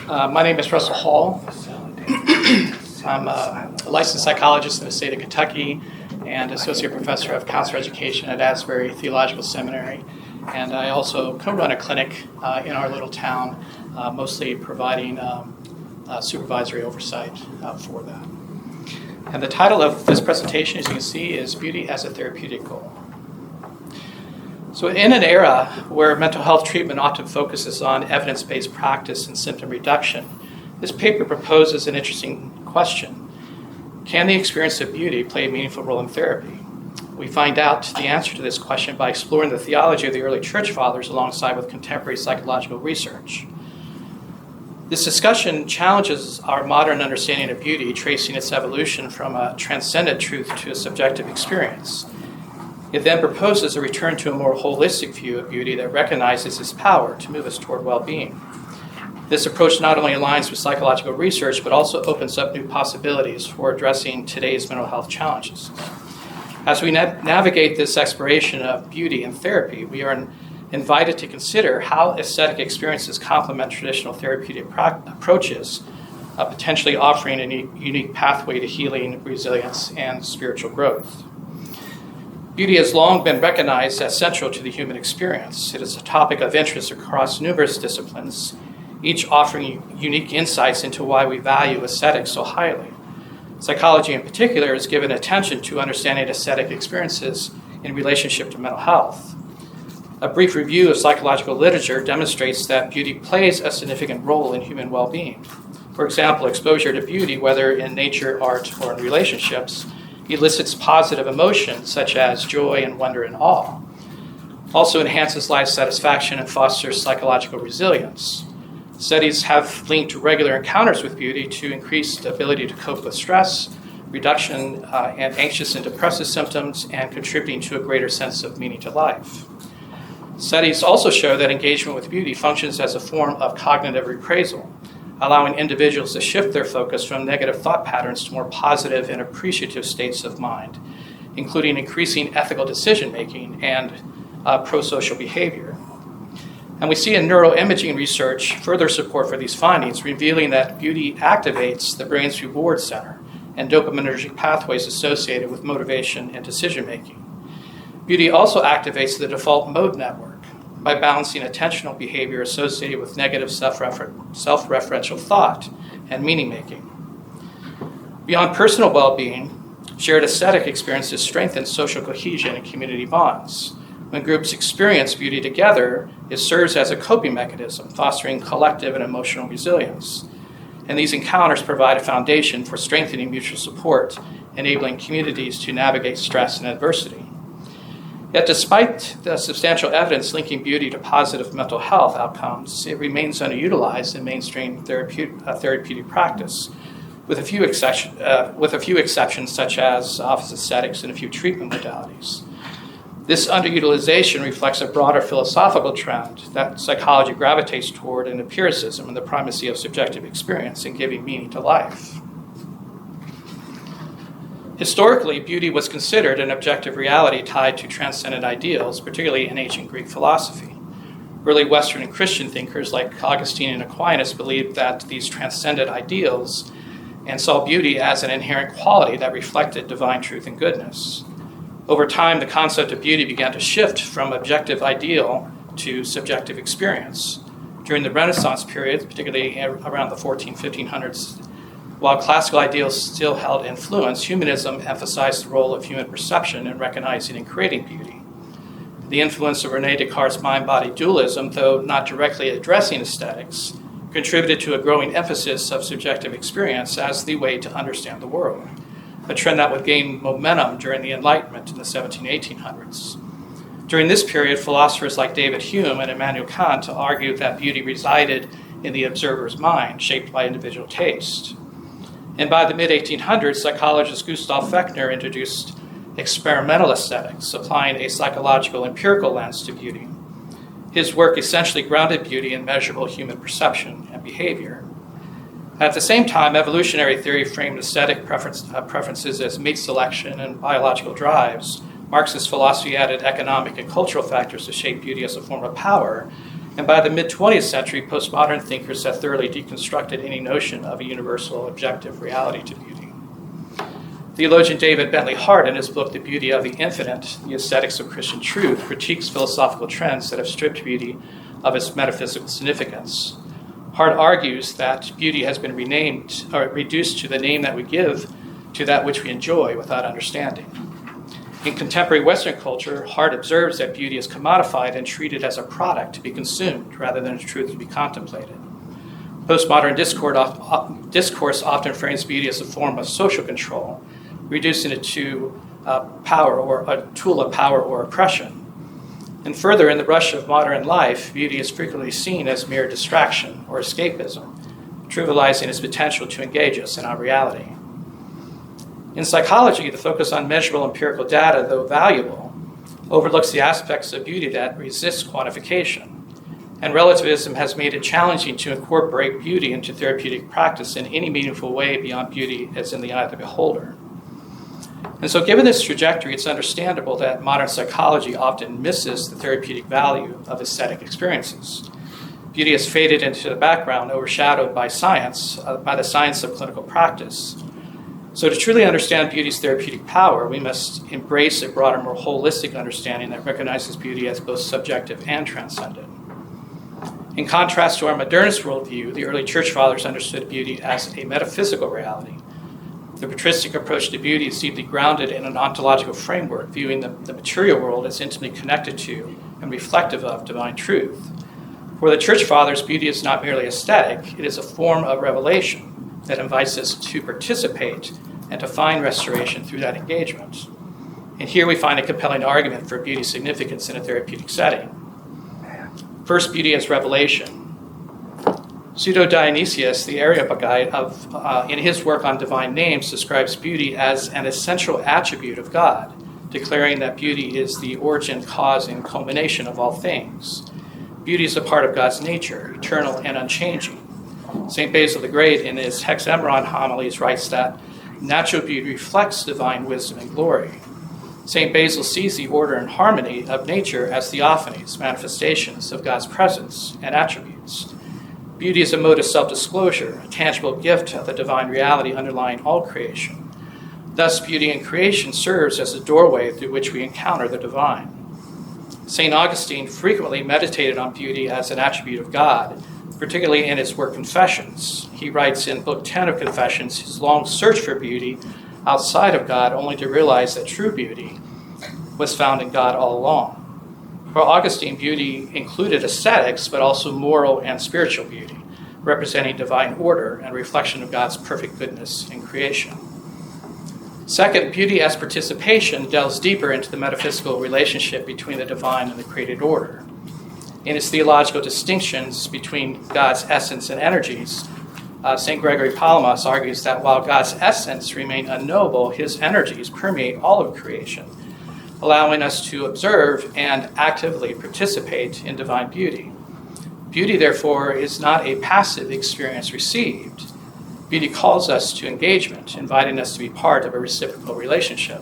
My name is Russell Hall. I'm a licensed psychologist in the state of Kentucky and associate professor of counselor education at Asbury Theological Seminary. And I also co-run a clinic in our little town, mostly providing supervisory oversight for that. And the title of this presentation, as you can see, is Beauty as a Therapeutic Goal. So in an era where mental health treatment often focuses on evidence-based practice and symptom reduction, this paper proposes an interesting question. Can the experience of beauty play a meaningful role in therapy? We find out the answer to this question by exploring the theology of the early church fathers alongside with contemporary psychological research. This discussion challenges our modern understanding of beauty, tracing its evolution from a transcendent truth to a subjective experience. It then proposes a return to a more holistic view of beauty that recognizes its power to move us toward well-being. This approach not only aligns with psychological research, but also opens up new possibilities for addressing today's mental health challenges. As we navigate this exploration of beauty and therapy, we are invited to consider how aesthetic experiences complement traditional therapeutic approaches, potentially offering a unique pathway to healing, resilience, and spiritual growth. Beauty has long been recognized as central to the human experience. It is a topic of interest across numerous disciplines, each offering unique insights into why we value aesthetics so highly. Psychology in particular has given attention to understanding aesthetic experiences in relationship to mental health. A brief review of psychological literature demonstrates that beauty plays a significant role in human well-being. For example, exposure to beauty, whether in nature, art, or in relationships, elicits positive emotions such as joy and wonder and awe. Also enhances life satisfaction and fosters psychological resilience. Studies have linked regular encounters with beauty to increased ability to cope with stress, reduction in anxious and depressive symptoms, and contributing to a greater sense of meaning to life. Studies also show that engagement with beauty functions as a form of cognitive reappraisal, allowing individuals to shift their focus from negative thought patterns to more positive and appreciative states of mind, including increasing ethical decision-making and pro-social behavior. And we see in neuroimaging research further support for these findings, revealing that beauty activates the brain's reward center and dopaminergic pathways associated with motivation and decision-making. Beauty also activates the default mode network by balancing attentional behavior associated with negative self-referential thought and meaning-making. Beyond personal well-being, shared aesthetic experiences strengthen social cohesion and community bonds. When groups experience beauty together, it serves as a coping mechanism, fostering collective and emotional resilience. And these encounters provide a foundation for strengthening mutual support, enabling communities to navigate stress and adversity. Yet despite the substantial evidence linking beauty to positive mental health outcomes, it remains underutilized in mainstream therapeutic practice, with a few exceptions such as office aesthetics and a few treatment modalities. This underutilization reflects a broader philosophical trend that psychology gravitates toward an empiricism and the primacy of subjective experience in giving meaning to life. Historically, beauty was considered an objective reality tied to transcendent ideals, particularly in ancient Greek philosophy. Early Western and Christian thinkers like Augustine and Aquinas believed that these transcendent ideals and saw beauty as an inherent quality that reflected divine truth and goodness. Over time, the concept of beauty began to shift from objective ideal to subjective experience. During the Renaissance period, particularly around the 1500s, while classical ideals still held influence, humanism emphasized the role of human perception in recognizing and creating beauty. The influence of René Descartes' mind-body dualism, though not directly addressing aesthetics, contributed to a growing emphasis of subjective experience as the way to understand the world, a trend that would gain momentum during the Enlightenment in the 1800s. During this period, philosophers like David Hume and Immanuel Kant argued that beauty resided in the observer's mind, shaped by individual taste. And by the mid-1800s, psychologist Gustav Fechner introduced experimental aesthetics, applying a psychological empirical lens to beauty. His work essentially grounded beauty in measurable human perception and behavior. At the same time, evolutionary theory framed aesthetic preferences as mate selection and biological drives. Marxist philosophy added economic and cultural factors to shape beauty as a form of power, And by the mid-20th century, postmodern thinkers have thoroughly deconstructed any notion of a universal objective reality to beauty. Theologian David Bentley Hart, in his book, The Beauty of the Infinite, The Aesthetics of Christian Truth, critiques philosophical trends that have stripped beauty of its metaphysical significance. Hart argues that beauty has been renamed or reduced to the name that we give to that which we enjoy without understanding. In contemporary Western culture, Hart observes that beauty is commodified and treated as a product to be consumed rather than a truth to be contemplated. Postmodern discourse often frames beauty as a form of social control, reducing it to power or a tool of power or oppression. And further, in the rush of modern life, beauty is frequently seen as mere distraction or escapism, trivializing its potential to engage us in our reality. In psychology, the focus on measurable empirical data, though valuable, overlooks the aspects of beauty that resist quantification. And relativism has made it challenging to incorporate beauty into therapeutic practice in any meaningful way beyond beauty as in the eye of the beholder. And so given this trajectory, it's understandable that modern psychology often misses the therapeutic value of aesthetic experiences. Beauty has faded into the background, overshadowed by science, by the science of clinical practice. So to truly understand beauty's therapeutic power, we must embrace a broader, more holistic understanding that recognizes beauty as both subjective and transcendent. In contrast to our modernist worldview, the early church fathers understood beauty as a metaphysical reality. The patristic approach to beauty is deeply grounded in an ontological framework, viewing the material world as intimately connected to and reflective of divine truth. For the church fathers, beauty is not merely aesthetic, it is a form of revelation that invites us to participate and to find restoration through that engagement. And here we find a compelling argument for beauty's significance in a therapeutic setting. First, beauty as revelation. Pseudo-Dionysius, the Areopagite, in his work on divine names, describes beauty as an essential attribute of God, declaring that beauty is the origin, cause, and culmination of all things. Beauty is a part of God's nature, eternal and unchanging. St. Basil the Great, in his Hexameron homilies, writes that natural beauty reflects divine wisdom and glory. St. Basil sees the order and harmony of nature as theophanies, manifestations of God's presence and attributes. Beauty is a mode of self-disclosure, a tangible gift of the divine reality underlying all creation. Thus, beauty in creation serves as a doorway through which we encounter the divine. St. Augustine frequently meditated on beauty as an attribute of God, particularly in his work Confessions. He writes in Book 10 of Confessions his long search for beauty outside of God, only to realize that true beauty was found in God all along. For Augustine, beauty included aesthetics, but also moral and spiritual beauty, representing divine order and reflection of God's perfect goodness in creation. Second, beauty as participation delves deeper into the metaphysical relationship between the divine and the created order. In his theological distinctions between God's essence and energies, St. Gregory Palamas argues that while God's essence remains unknowable, his energies permeate all of creation, allowing us to observe and actively participate in divine beauty. Beauty, therefore, is not a passive experience received. Beauty calls us to engagement, inviting us to be part of a reciprocal relationship.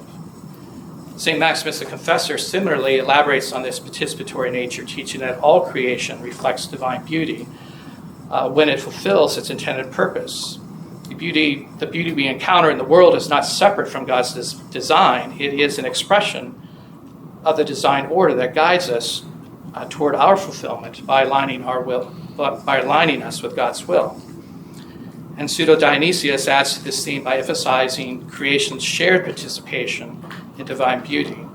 St. Maximus the Confessor similarly elaborates on this participatory nature, teaching that all creation reflects divine beauty when it fulfills its intended purpose. The beauty we encounter in the world is not separate from God's design. It is an expression of the design order that guides us toward our fulfillment by aligning us with God's will. And Pseudo-Dionysius adds to this theme by emphasizing creation's shared participation in divine beauty.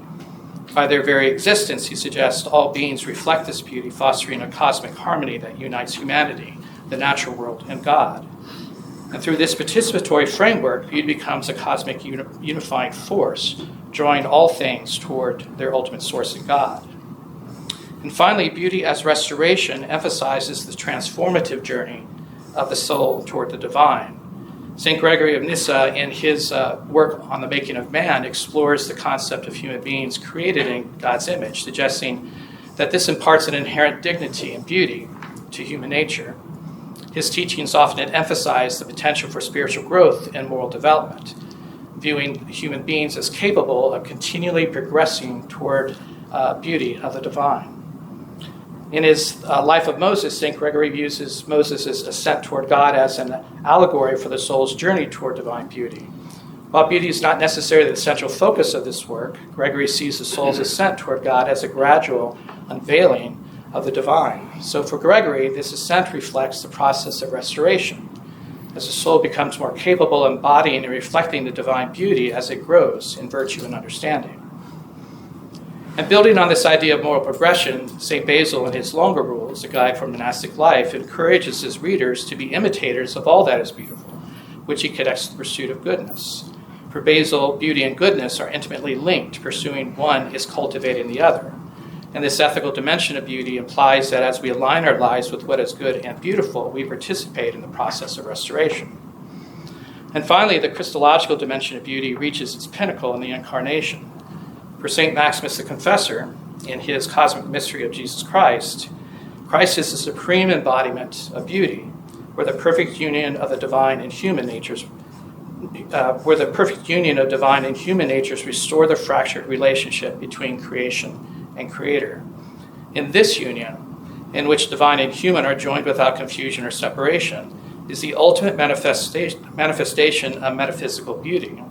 By their very existence, he suggests all beings reflect this beauty, fostering a cosmic harmony that unites humanity, the natural world, and God. And through this participatory framework, beauty becomes a cosmic unifying force, drawing all things toward their ultimate source in God. And finally, beauty as restoration emphasizes the transformative journey of the soul toward the divine. St. Gregory of Nyssa, in his work on the making of man, explores the concept of human beings created in God's image, suggesting that this imparts an inherent dignity and beauty to human nature. His teachings often emphasize the potential for spiritual growth and moral development, viewing human beings as capable of continually progressing toward beauty of the divine. In his Life of Moses, St. Gregory uses Moses' ascent toward God as an allegory for the soul's journey toward divine beauty. While beauty is not necessarily the central focus of this work, Gregory sees the soul's ascent toward God as a gradual unveiling of the divine. So for Gregory, this ascent reflects the process of restoration, as the soul becomes more capable of embodying and reflecting the divine beauty as it grows in virtue and understanding. And building on this idea of moral progression, St. Basil, in his Longer Rules, a guide for monastic life, encourages his readers to be imitators of all that is beautiful, which he connects to the pursuit of goodness. For Basil, beauty and goodness are intimately linked. Pursuing one is cultivating the other. And this ethical dimension of beauty implies that as we align our lives with what is good and beautiful, we participate in the process of restoration. And finally, the Christological dimension of beauty reaches its pinnacle in the Incarnation. For St. Maximus the Confessor, in his Cosmic Mystery of Jesus Christ, Christ is the supreme embodiment of beauty, where the perfect union of the divine and human natures restore the fractured relationship between creation and creator. In this union, in which divine and human are joined without confusion or separation, is the ultimate manifestation of metaphysical beauty.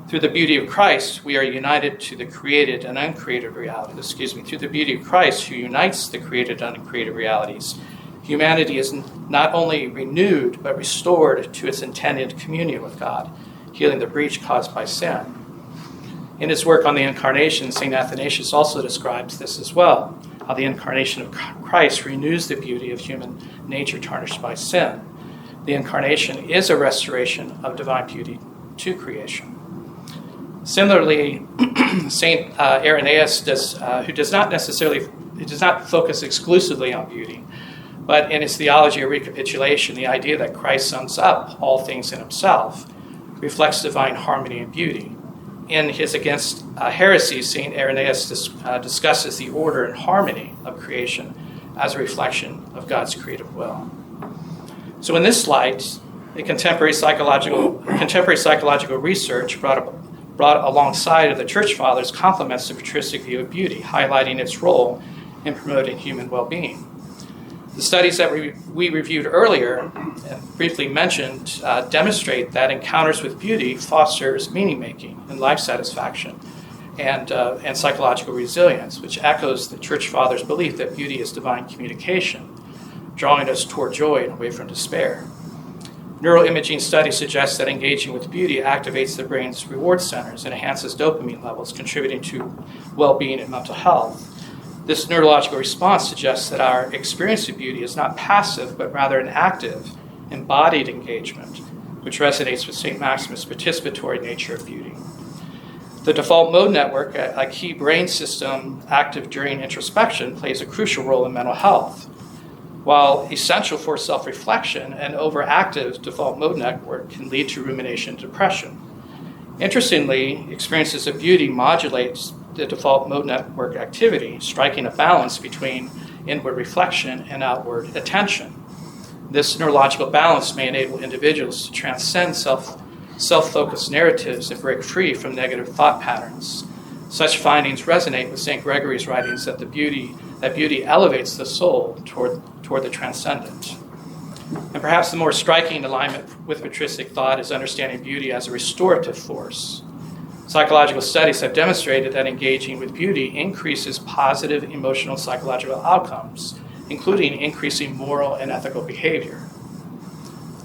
Through the beauty of Christ, we are united to the created and uncreated realities. Through the beauty of Christ, who unites the created and uncreated realities, humanity is not only renewed, but restored to its intended communion with God, healing the breach caused by sin. In his work on the Incarnation, St. Athanasius also describes this as well, how the Incarnation of Christ renews the beauty of human nature tarnished by sin. The Incarnation is a restoration of divine beauty to creation. Similarly, St. Irenaeus does not focus exclusively on beauty, but in his theology of recapitulation, the idea that Christ sums up all things in himself reflects divine harmony and beauty. In his Against Heresy, St. Irenaeus discusses the order and harmony of creation as a reflection of God's creative will. So in this slide, the contemporary psychological research brought alongside of the Church Fathers complements the patristic view of beauty, highlighting its role in promoting human well-being. The studies that we reviewed earlier and briefly mentioned demonstrate that encounters with beauty fosters meaning-making and life satisfaction and psychological resilience, which echoes the Church Fathers' belief that beauty is divine communication, drawing us toward joy and away from despair. Neuroimaging studies suggest that engaging with beauty activates the brain's reward centers and enhances dopamine levels, contributing to well-being and mental health. This neurological response suggests that our experience of beauty is not passive, but rather an active, embodied engagement, which resonates with St. Maximus' participatory nature of beauty. The default mode network, a key brain system active during introspection, plays a crucial role in mental health. While essential for self-reflection, an overactive default mode network can lead to rumination and depression. Interestingly, experiences of beauty modulates the default mode network activity, striking a balance between inward reflection and outward attention. This neurological balance may enable individuals to transcend self-focused narratives and break free from negative thought patterns. Such findings resonate with St. Gregory's writings that beauty elevates the soul toward the transcendent. And perhaps the more striking alignment with patristic thought is understanding beauty as a restorative force. Psychological studies have demonstrated that engaging with beauty increases positive emotional and psychological outcomes, including increasing moral and ethical behavior.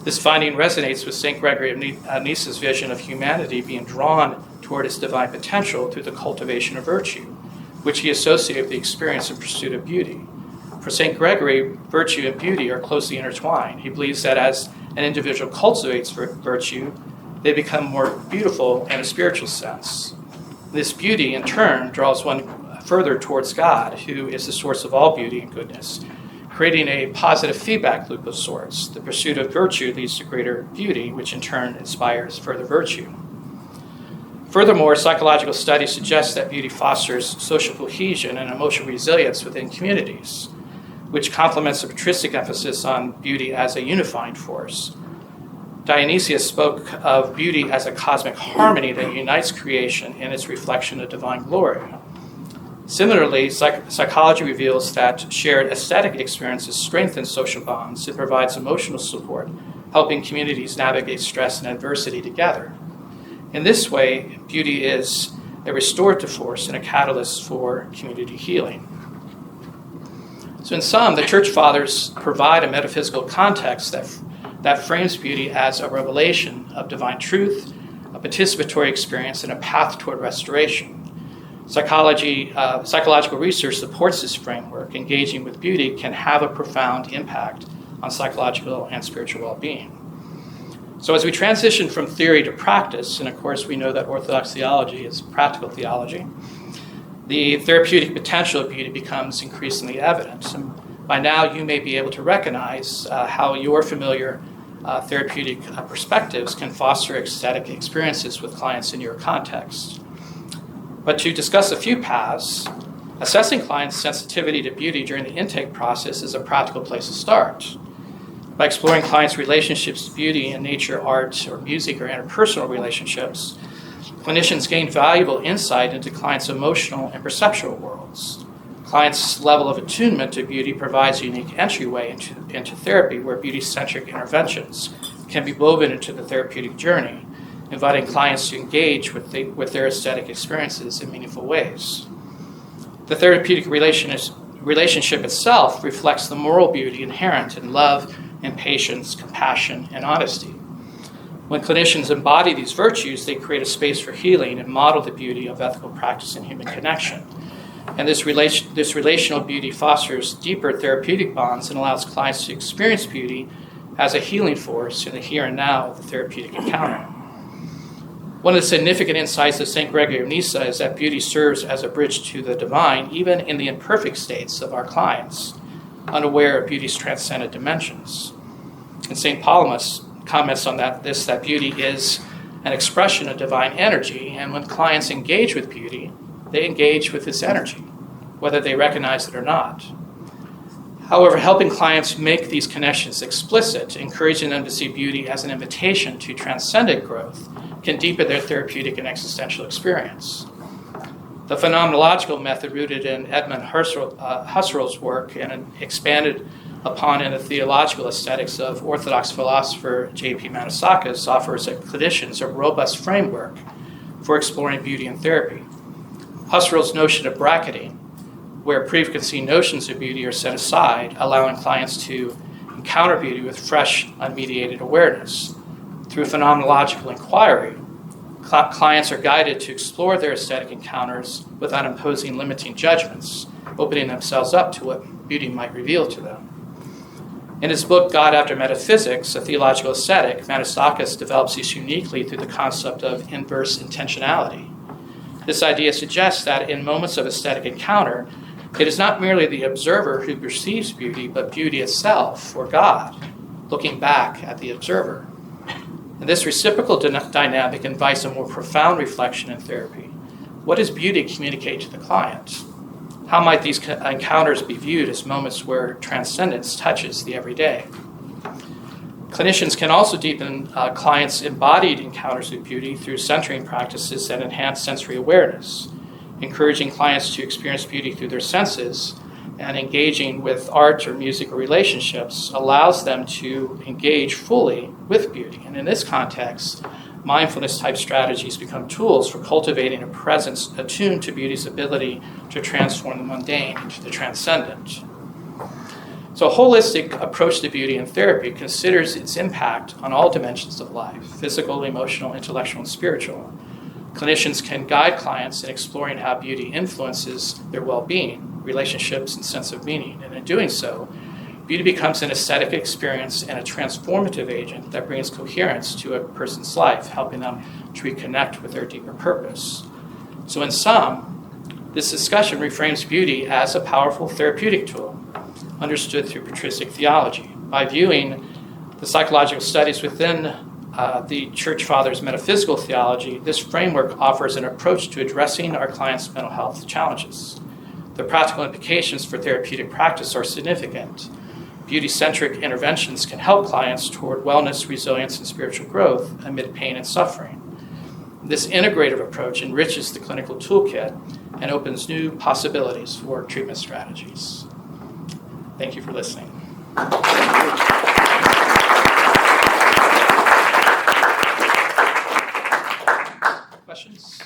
This finding resonates with St. Gregory of Nyssa's vision of humanity being drawn toward its divine potential through the cultivation of virtue, which he associated with the experience and pursuit of beauty. For St. Gregory, virtue and beauty are closely intertwined. He believes that as an individual cultivates virtue, they become more beautiful in a spiritual sense. This beauty, in turn, draws one further towards God, who is the source of all beauty and goodness, creating a positive feedback loop of sorts. The pursuit of virtue leads to greater beauty, which in turn inspires further virtue. Furthermore, psychological studies suggest that beauty fosters social cohesion and emotional resilience within communities, which complements the patristic emphasis on beauty as a unifying force. Dionysius spoke of beauty as a cosmic harmony that unites creation in its reflection of divine glory. Similarly, psychology reveals that shared aesthetic experiences strengthen social bonds and provides emotional support, helping communities navigate stress and adversity together. In this way, beauty is a restorative force and a catalyst for community healing. So in sum, the Church Fathers provide a metaphysical context that frames beauty as a revelation of divine truth, a participatory experience, and a path toward restoration. Psychological research supports this framework. Engaging with beauty can have a profound impact on psychological and spiritual well-being. So as we transition from theory to practice, and of course we know that Orthodox theology is practical theology, the therapeutic potential of beauty becomes increasingly evident. And by now you may be able to recognize how your familiar therapeutic perspectives can foster ecstatic experiences with clients in your context. But to discuss a few paths, assessing clients' sensitivity to beauty during the intake process is a practical place to start. By exploring clients' relationships to beauty in nature, art, or music, or interpersonal relationships, clinicians gain valuable insight into clients' emotional and perceptual worlds. Clients' level of attunement to beauty provides a unique entryway into therapy where beauty-centric interventions can be woven into the therapeutic journey, inviting clients to engage with their aesthetic experiences in meaningful ways. The therapeutic relationship itself reflects the moral beauty inherent in love and patience, compassion, and honesty. When clinicians embody these virtues, they create a space for healing and model the beauty of ethical practice and human connection. And this relational beauty fosters deeper therapeutic bonds and allows clients to experience beauty as a healing force in the here and now of the therapeutic encounter. One of the significant insights of St. Gregory of Nyssa is that beauty serves as a bridge to the divine, even in the imperfect states of our clients, unaware of beauty's transcendent dimensions. And St. Palamas comments on that beauty is an expression of divine energy, and when clients engage with beauty, they engage with this energy, whether they recognize it or not. However, helping clients make these connections explicit, encouraging them to see beauty as an invitation to transcendent growth, can deepen their therapeutic and existential experience. The phenomenological method rooted in Edmund Husserl's work and expanded upon in the theological aesthetics of Orthodox philosopher J.P. Manisakis offers clinicians a robust framework for exploring beauty in therapy. Husserl's notion of bracketing, where preconceived notions of beauty are set aside, allowing clients to encounter beauty with fresh, unmediated awareness. Through phenomenological inquiry, clients are guided to explore their aesthetic encounters without imposing limiting judgments, opening themselves up to what beauty might reveal to them. In his book, God After Metaphysics, A Theological Aesthetic, Manisakis develops this uniquely through the concept of inverse intentionality. This idea suggests that in moments of aesthetic encounter, it is not merely the observer who perceives beauty, but beauty itself, or God, looking back at the observer. And this reciprocal dynamic invites a more profound reflection in therapy. What does beauty communicate to the client? How might these encounters be viewed as moments where transcendence touches the everyday? Clinicians can also deepen clients' embodied encounters with beauty through centering practices that enhance sensory awareness, encouraging clients to experience beauty through their senses, and engaging with art or music or relationships allows them to engage fully with beauty. And in this context, mindfulness-type strategies become tools for cultivating a presence attuned to beauty's ability to transform the mundane into the transcendent. So a holistic approach to beauty in therapy considers its impact on all dimensions of life: physical, emotional, intellectual, and spiritual. Clinicians can guide clients in exploring how beauty influences their well-being, relationships, and sense of meaning. And in doing so, beauty becomes an aesthetic experience and a transformative agent that brings coherence to a person's life, helping them to reconnect with their deeper purpose. So in sum, this discussion reframes beauty as a powerful therapeutic tool, understood through patristic theology. By viewing the psychological studies within the Church Fathers' metaphysical theology, this framework offers an approach to addressing our clients' mental health challenges. The practical implications for therapeutic practice are significant. Beauty-centric interventions can help clients toward wellness, resilience, and spiritual growth amid pain and suffering. This integrative approach enriches the clinical toolkit and opens new possibilities for treatment strategies. Thank you for listening. Questions?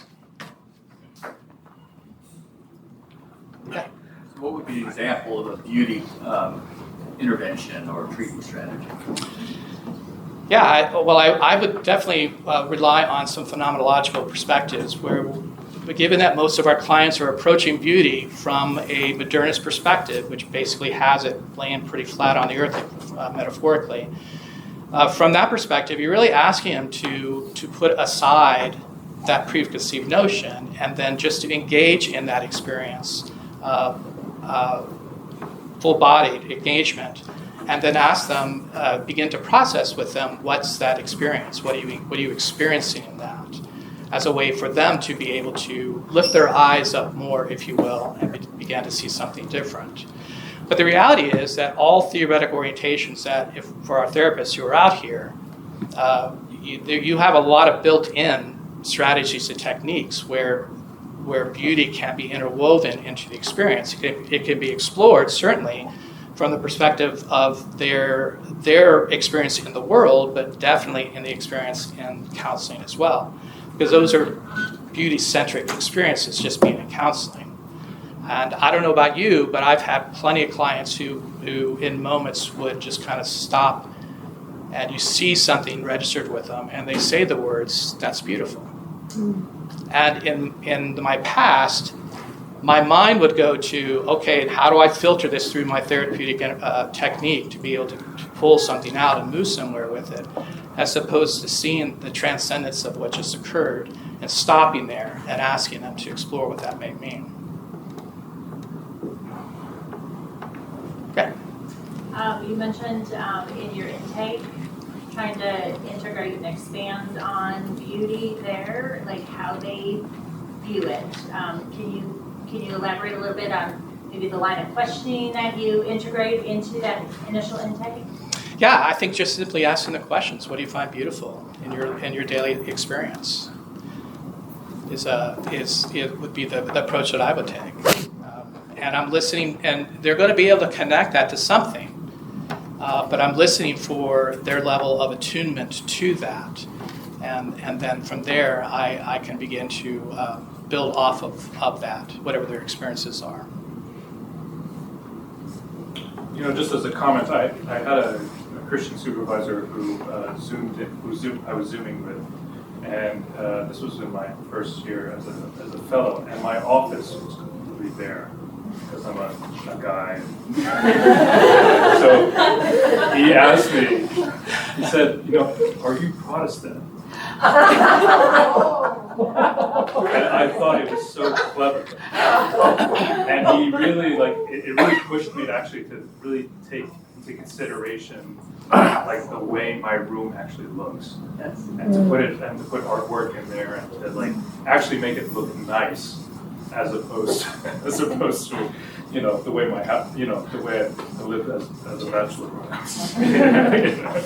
Yeah. So what would be an example of a beauty intervention or treatment strategy? Yeah, I would definitely rely on some phenomenological perspectives where, given that most of our clients are approaching beauty from a modernist perspective, which basically has it laying pretty flat on the earth, metaphorically, from that perspective, you're really asking them to put aside that preconceived notion and then just to engage in that experience, full-bodied engagement, and then ask them, begin to process with them, what's that experience? What are you experiencing in that? As a way for them to be able to lift their eyes up more, if you will, and begin to see something different. But the reality is that all theoretic orientations that, for our therapists who are out here, you have a lot of built-in strategies and techniques where beauty can be interwoven into the experience. It can be explored, certainly, from the perspective of their experience in the world, but definitely in the experience in counseling as well. Because those are beauty-centric experiences, just being in counseling. And I don't know about you, but I've had plenty of clients who in moments would just kind of stop and you see something registered with them and they say the words, "That's beautiful." And in my past, my mind would go to, okay, how do I filter this through my therapeutic technique to be able to pull something out and move somewhere with it, as opposed to seeing the transcendence of what just occurred and stopping there and asking them to explore what that may mean. Okay. You mentioned in your intake trying to integrate and expand on beauty there, like how they view it. Can you elaborate a little bit on maybe the line of questioning that you integrate into that initial intake? Yeah, I think just simply asking the questions. What do you find beautiful in your daily experience? Would be the approach that I would take. And I'm listening, and they're going to be able to connect that to something. But I'm listening for their level of attunement to that. And then from there, I can begin to build off of that, whatever their experiences are. You know, just as a comment, I had a Christian supervisor who I was Zooming with, and this was in my first year as a fellow, and my office was completely bare because I'm a guy. So he asked me, he said, you know, "Are you Protestant?" And I thought it was so clever. And he really, it really pushed me to really take into consideration, the way my room actually looks. Yes. And to put artwork in there and to, actually make it look nice as opposed to, the way the way I live as a bachelor.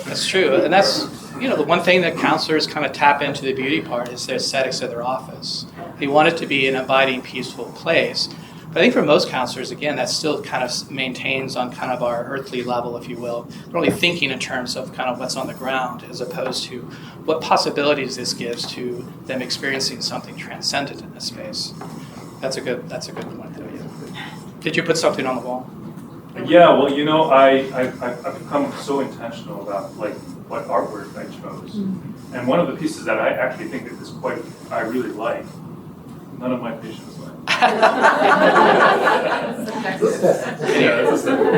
That's true, and that's the one thing that counselors kind of tap into the beauty part is the aesthetics of their office. They want it to be an inviting, peaceful place. But I think for most counselors, again, that still kind of maintains on kind of our earthly level, if you will. They're only thinking in terms of kind of what's on the ground, as opposed to what possibilities this gives to them experiencing something transcendent in this space. That's a good point. Did you put something on the wall? Yeah, well, I've become so intentional about what artwork I chose, and one of the pieces that I actually think is I really like. None of my patients like.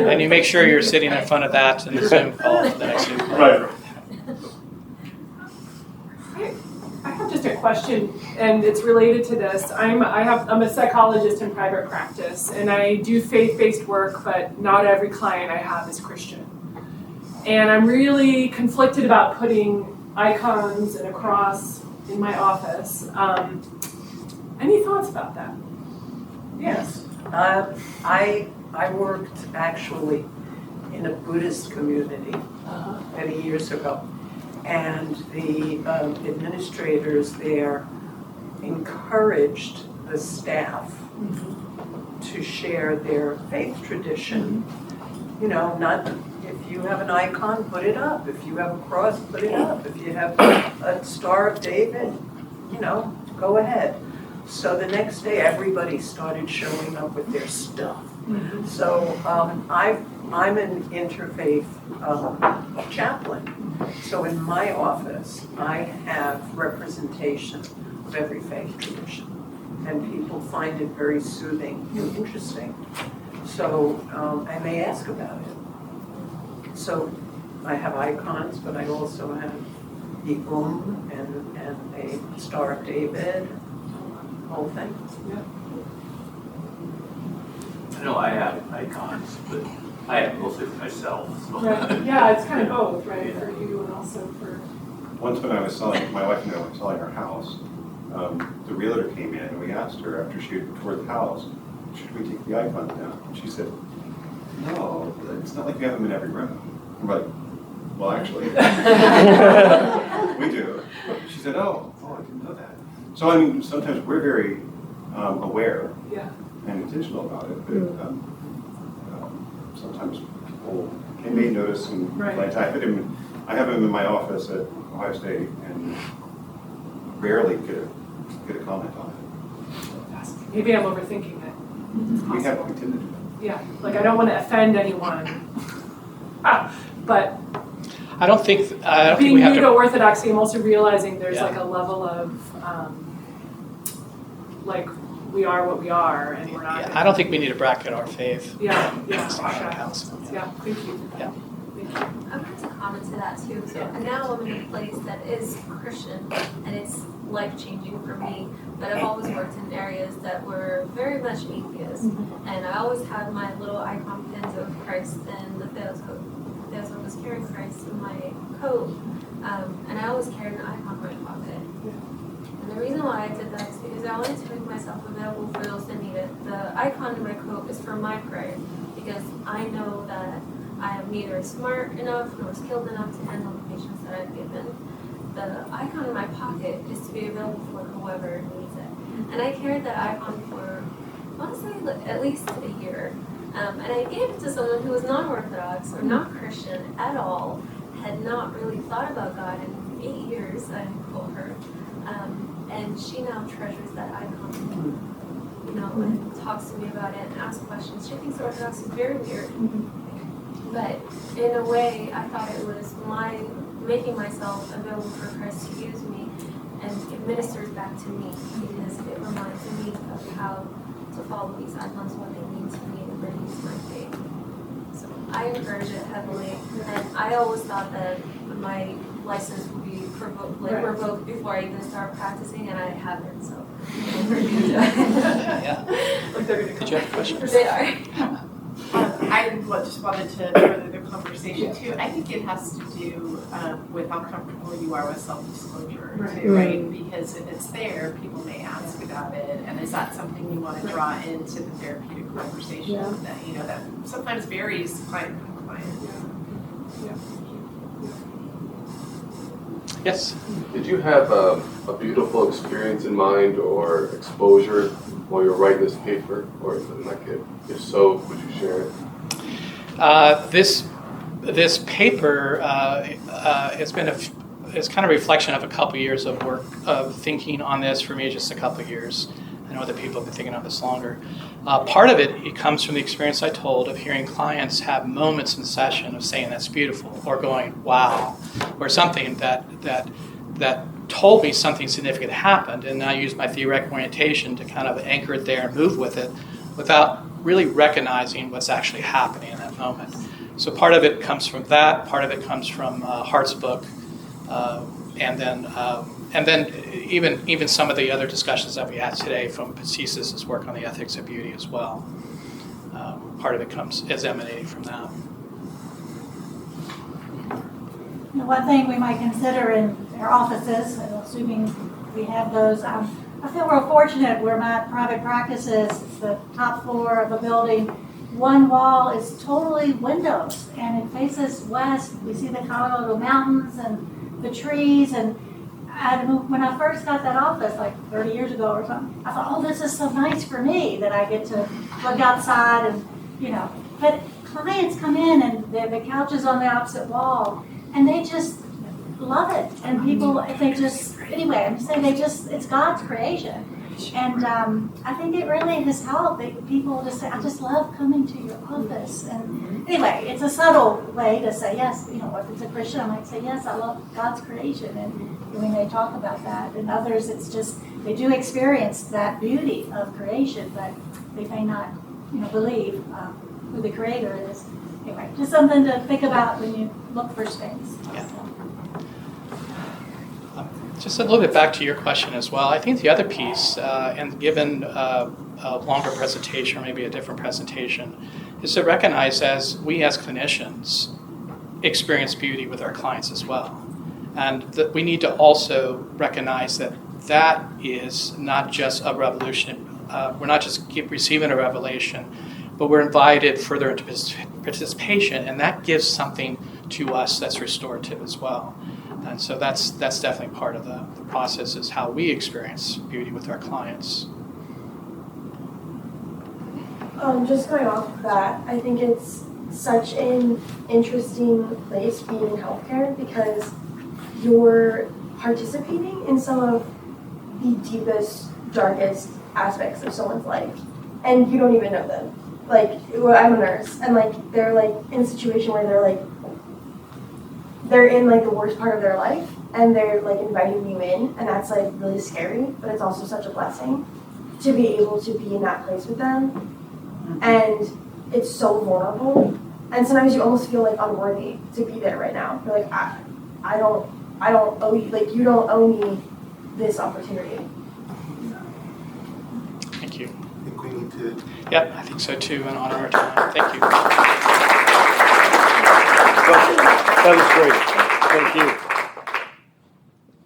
And you make sure you're sitting in front of that in the Zoom call, the next Zoom call. Right. I have just a question, and it's related to this. I'm a psychologist in private practice, and I do faith-based work, but not every client I have is Christian. And I'm really conflicted about putting icons and a cross in my office. Any thoughts about that? Yes. I worked actually in a Buddhist community many years ago. And the administrators there encouraged the staff to share their faith tradition. You know, not, if you have an icon, put it up. If you have a cross, put it up. If you have a Star of David, you know, go ahead. So the next day, everybody started showing up with their stuff. So I'm an interfaith chaplain. So in my office, I have representation of every faith tradition. And people find it very soothing and interesting. So, and they ask about it. So I have icons, but I also have the and a Star of David, whole thing. I know I have icons, but I have mostly for myself. So. Right. Yeah, it's kind of both, right, for you and also for. Once when I was selling, my wife and I were selling our house, the realtor came in and we asked her after she had toured the house, should we take the icons down? And she said, no, it's not like you have them in every room. I'm like, well, actually, we do. She said, oh, I didn't know that. So I mean, sometimes we're very aware and intentional about it, but sometimes people may notice and glance. I have them in my office at Ohio State and rarely get a comment on it. Maybe I'm overthinking it. We tend to do that. Yeah, like I don't want to offend anyone, but I don't think being we have new to orthodoxy, I'm also realizing there's Yeah. like a level of like we are what we are, and we're not. I don't think we need to bracket our faith. Yeah. Yeah. Thank you. Yeah. I wanted to comment to that too. So now I'm in a place that is Christian, and it's life-changing for me. But I've always worked in areas that were very much atheist, and I always had my little icon pins of Christ and the Theoscope was carrying Christ in my coat, and I always carried an icon in my pocket. And the reason why I did that is because I wanted to make myself available for those that need it. The icon in my coat is for my prayer, because I know that I am neither smart enough nor skilled enough to handle the patients that I've given. The icon in my pocket is to be available for whoever needs it. And I carried that icon for, honestly, at least a year. And I gave it to someone who was non-Orthodox or not Christian at all, had not really thought about God in 8 years, I quote her. And she now treasures that icon, you know, and talks to me about it and asks questions. She thinks Orthodox is very weird. But in a way, I thought it was my making myself available for Christ to use me, and it ministers back to me because it reminds me of how to follow these icons, what they mean to me, and brings my faith. So I encourage it heavily, and I always thought that my license would be revoked before I even start practicing, and I haven't. So I encourage you to. Yeah. Did you have a question? They are. I just wanted to further the conversation too. I think it has to do with how comfortable you are with self-disclosure too, right? Because if it's there, people may ask about it, and is that something you want to draw into the therapeutic conversation that you know that sometimes varies client from client. Yes. Did you have a beautiful experience in mind or exposure while you're writing this paper, or like if so, would you share it? This paper has been it's kind of a reflection of a couple years of work of thinking on this. For me, just a couple years. I know other people have been thinking of this longer. Part of it comes from the experience I told of hearing clients have moments in session of saying that's beautiful, or going wow, or something that told me something significant happened, and I used my theoretical orientation to kind of anchor it there and move with it without really recognizing what's actually happening in that moment. So part of it comes from that, part of it comes from Hart's book, and then even some of the other discussions that we had today from Pacis's work on the ethics of beauty as well. Part of it is emanating from that. One thing we might consider in our offices, assuming we have those, I feel real fortunate where my private practice is. It's the top floor of a building. One wall is totally windows, and it faces west. We see the Colorado Mountains and the trees, and when I first got that office, like 30 years ago or something, I thought, oh, this is so nice for me that I get to look outside and, but clients come in and the couch is on the opposite wall and they just love it. And people, anyway, I'm saying it's God's creation. And I think it really has helped people to say, I just love coming to your office. And anyway, it's a subtle way to say, yes, if it's a Christian, I might say, yes, I love God's creation. And we may talk about that. And others, it's just, they do experience that beauty of creation, but they may not, believe who the creator is. Anyway, just something to think about when you look for space. Yeah. Just a little bit back to your question as well. I think the other piece, and given a longer presentation or maybe a different presentation, is to recognize we as clinicians experience beauty with our clients as well. And that we need to also recognize that is not just a revolution. We're not just receiving a revelation, but we're invited further into participation, and that gives something to us that's restorative as well. And so that's definitely part of the process, is how we experience beauty with our clients. Just going off of that, I think it's such an interesting place being in healthcare because you're participating in some of the deepest, darkest aspects of someone's life, and you don't even know them. Like, I'm a nurse, and they're in a situation where they're in the worst part of their life, and they're inviting you in, and that's really scary, but it's also such a blessing to be able to be in that place with them. And it's so vulnerable, and sometimes you almost feel unworthy to be there right now. You're like, I don't owe you, you don't owe me this opportunity. Thank you. I think we need to. Yep, I think so too, and honor our time. Thank you. That was great. Thank you.